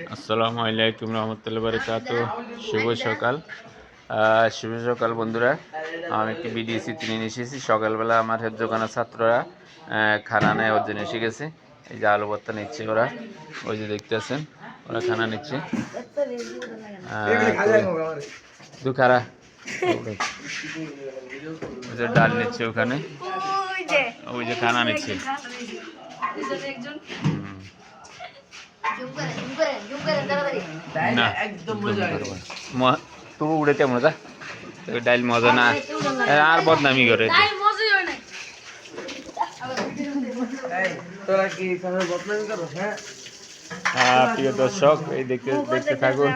আসসালামু আলাইকুম রহমতুল্লাহ বারাকাতুহু। শুভ সকাল বন্ধুরা। আমি একটি বিডিসি কিনে নিয়ে এসেছি। সকালবেলা আমার দোকানের ছাত্ররা খানা নেয় ওর জন্য এসে গেছে। এই যে আলু ভর্তা নিচ্ছে ওরা, ওই যে দেখতেছেন ওরা খানা নিচ্ছে। দুখারা ডাল নিচ্ছে ওখানে, ওই যে খানা নিচ্ছে। না তবু উড়েতে মজা, ডাইল মজা না আর বদনামি করে। প্রিয় দর্শক, এই দেখতে থাকুন।